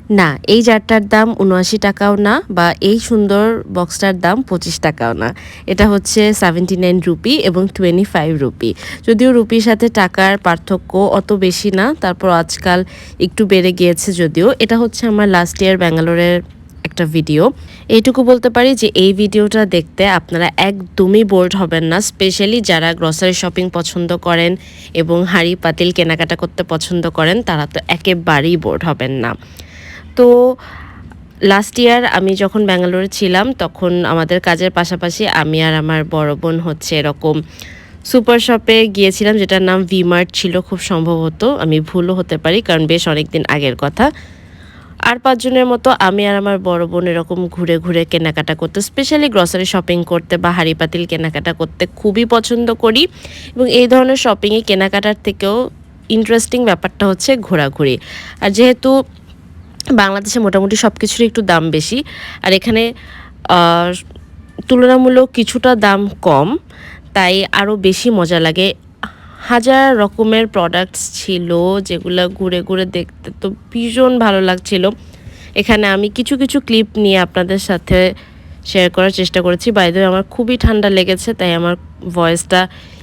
না, এই জারটার দাম ৭৯ টাকাও না, বা এই সুন্দর বক্সটার দাম ২৫ টাকাও না। এটা হচ্ছে 79 রুপি এবং 25 রুপি। যদিও রুপির সাথে টাকার পার্থক্য অত বেশি না, তারপর আজকাল একটু বেড়ে গিয়েছে যদিও। এটা হচ্ছে আমার লাস্ট ইয়ার ব্যাঙ্গালোরের একটা ভিডিও। এইটুকু বলতে পারি যে এই ভিডিওটা দেখতে আপনারা একদমই বোর্ড হবেন না, স্পেশালি যারা গ্রসারি শপিং পছন্দ করেন এবং হাঁড়ি পাতিল কেনাকাটা করতে পছন্দ করেন, তারা তো একেবারেই বোর্ড হবেন না। তো লাস্ট ইয়ার আমি যখন ব্যাঙ্গালোরে ছিলাম, তখন আমাদের কাজের পাশাপাশি আমি আর আমার বড় বোন হচ্ছে এরকম সুপার শপে গিয়েছিলাম, যেটার নাম ভিমার্ট ছিল খুব সম্ভবত, আমি ভুলও হতে পারি কারণ বেশ অনেক দিন আগের কথা। আর 5 জনের মতো আমি আর আমার বড় বোন এরকম ঘুরে ঘুরে কেনাকাটা করতে, স্পেশালি গ্রসারি শপিং করতে বা হাঁড়ি পাতিল কেনাকাটা করতে খুবই পছন্দ করি। এবং এই ধরনের শপিংয়ে কেনাকাটার থেকেও ইন্টারেস্টিং ব্যাপারটা হচ্ছে ঘোরাঘুরি। আর যেহেতু বাংলাদেশে মোটামুটি সব কিছুরই একটু দাম বেশি, আর এখানে তুলনামূলক কিছুটা দাম কম, তাই আরও বেশি মজা লাগে। হাজার রকমের প্রোডাক্টস ছিল যেগুলো ঘুরে ঘুরে দেখতে তো ভীষণ ভালো লাগছিল। এখানে আমি কিছু কিছু ক্লিপ নিয়ে আপনাদের সাথে শেয়ার করার চেষ্টা করেছি। বাই দ্য ওয়ে, আমার খুবই ঠান্ডা লেগেছে, তাই আমার ভয়েসটা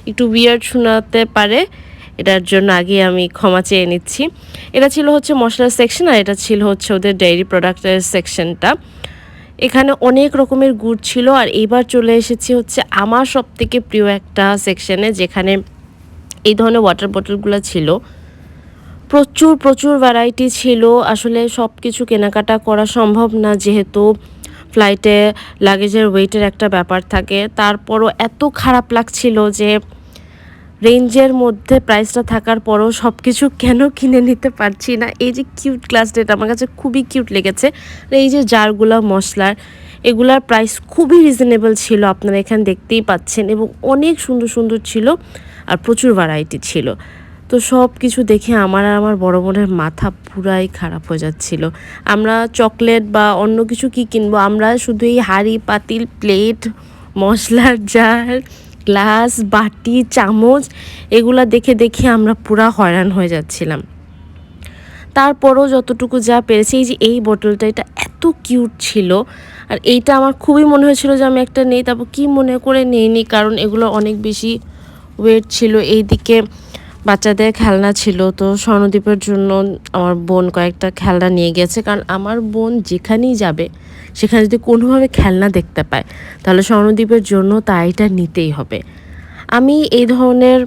একটু উইয়ার্ড শোনাতে পারে, এটার জন্য আগে আমি ক্ষমা চেয়ে নিচ্ছি। এটা ছিল হচ্ছে মশলার সেকশন, আর এটা ছিল হচ্ছে ওদের ডেইরি প্রোডাক্টের সেকশনটা। এখানে অনেক রকমের গুড় ছিল। আর এইবার চলে এসেছি হচ্ছে আমার সবথেকে প্রিয় একটা সেকশনে, যেখানে এই ধরনের ওয়াটার বোতলগুলো ছিল। প্রচুর প্রচুর ভ্যারাইটি ছিল। আসলে সব কিছু কেনাকাটা করা সম্ভব না, যেহেতু ফ্লাইটে লাগেজের ওয়েটের একটা ব্যাপার থাকে। তারপরও এত খারাপ লাগছিল যে রেঞ্জের মধ্যে প্রাইসটা থাকার পরও সব কিছু কেন কিনে নিতে পারছি না। এই যে কিউট গ্লাসটা, এটা আমার কাছে খুবই কিউট লেগেছে। এই যে জারগুলো মশলার, এগুলার প্রাইস খুবই রিজনেবল ছিল, আপনারা এখানে দেখতেই পাচ্ছেন, এবং অনেক সুন্দর সুন্দর ছিল আর প্রচুর ভ্যারাইটি ছিল। তো সব কিছু দেখে আমার আর আমার বড় বোনের মাথা পুরাই খারাপ হয়ে যাচ্ছিল। আমরা চকলেট বা অন্য কিছু কি কিনবো, আমরা শুধু এই হাঁড়ি পাতিল প্লেট, মশলার জার, গ্লাস, বাটি, চামচ, এগুলা দেখে দেখে আমরা পুরা হয়রান হয়ে যাচ্ছিলাম। তারপরও যতটুকু যা পেরেছি, এই যে এই বোতলটা, এটা এত কিউট ছিল, আর এইটা আমার খুবই মনে হয়েছিল যে আমি একটা নেই, তারপর কি মনে করে নেইনি, কারণ এগুলো অনেক বেশি ওয়েট ছিল। এইদিকে বাচ্চাদের খেলনা ছিল, তো স্বর্ণদ্বীপের জন্য আমার বোন কয়েকটা খেলনা নিয়ে গেছে, কারণ আমার বোন যেখানেই যাবে সেখানে যদি কোনোভাবে খেলনা দেখতে পায়, তাহলে স্বর্ণদ্বীপের জন্য তাইটা নিতেই হবে। আমি এই ধরনের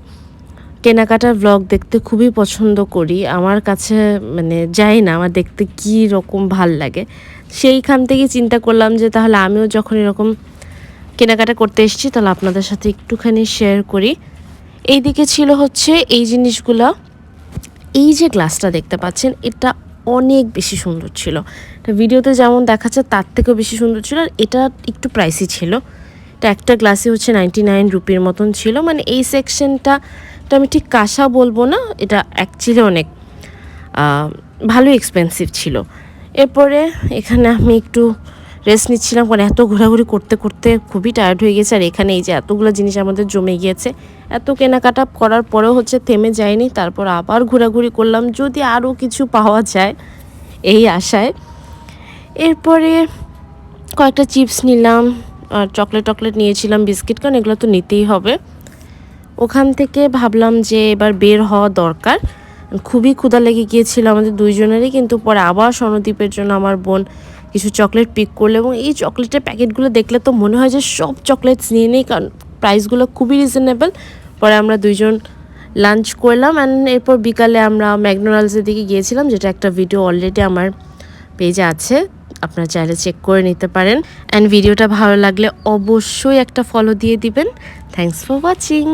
কেনাকাটার ব্লগ দেখতে খুবই পছন্দ করি। আমার কাছে মানে যাই না, আমার দেখতে কী রকম ভাল লাগে। সেইখান থেকে চিন্তা করলাম যে তাহলে আমিও যখন এরকম কেনাকাটা করতে এসেছি, তাহলে আপনাদের সাথে একটুখানি শেয়ার করি। এইদিকে ছিল হচ্ছে এই জিনিসগুলো। এই যে গ্লাসটা দেখতে পাচ্ছেন, এটা অনেক বেশি সুন্দর ছিল। এটা ভিডিওতে যেমন দেখাচ্ছে তার থেকেও বেশি সুন্দর ছিল, আর এটা একটু প্রাইসি ছিল। এটা একটা গ্লাসে হচ্ছে 99 রুপির মতন ছিল। মানে এই সেকশনটা, এটা আমি ঠিক কাঁসা বলবো না, এটা অ্যাকচুয়ালি অনেক ভালো এক্সপেন্সিভ ছিল। এরপরে এখানে আমি একটু রেস্ট নিচ্ছিলাম, কারণ এত ঘোরাঘুরি করতে করতে খুবই টায়ার্ড হয়ে গেছে। আর এখানে এই যে এতগুলো জিনিস আমাদের জমে গিয়েছে, এত কেনাকাটা করার পরেও হচ্ছে থেমে যায়নি। তারপর আবার ঘোরাঘুরি করলাম, যদি আরও কিছু পাওয়া যায় এই আশায়। এরপরে কয়েকটা চিপস নিলাম, আর চকলেট নিয়েছিলাম, বিস্কিট, কারণ এগুলো তো নিতেই হবে। ওখান থেকে ভাবলাম যে এবার বের হওয়া দরকার। খুবই ক্ষুধা লেগে গিয়েছিল আমাদের দুইজনেরই, কিন্তু পরে আবার স্বর্ণদ্বীপের জন্য আমার বোন কিছু চকলেট পিক করলো, এবং এই চকলেটের প্যাকেটগুলো দেখলে তো মনে হয় যে সব চকলেটস নিয়ে নেই, কারণ প্রাইসগুলো খুবই রিজনেবল। পরে আমরা দুইজন লাঞ্চ করলাম, অ্যান্ড এরপর বিকালে আমরা ম্যাকডোনাল্ডসের দিকে গিয়েছিলাম, যেটা একটা ভিডিও অলরেডি আমার পেজে আছে, আপনারা চাইলে চেক করে নিতে পারেন। অ্যান্ড ভিডিওটা ভালো লাগলে অবশ্যই একটা ফলো দিয়ে দিবেন। Thanks for watching.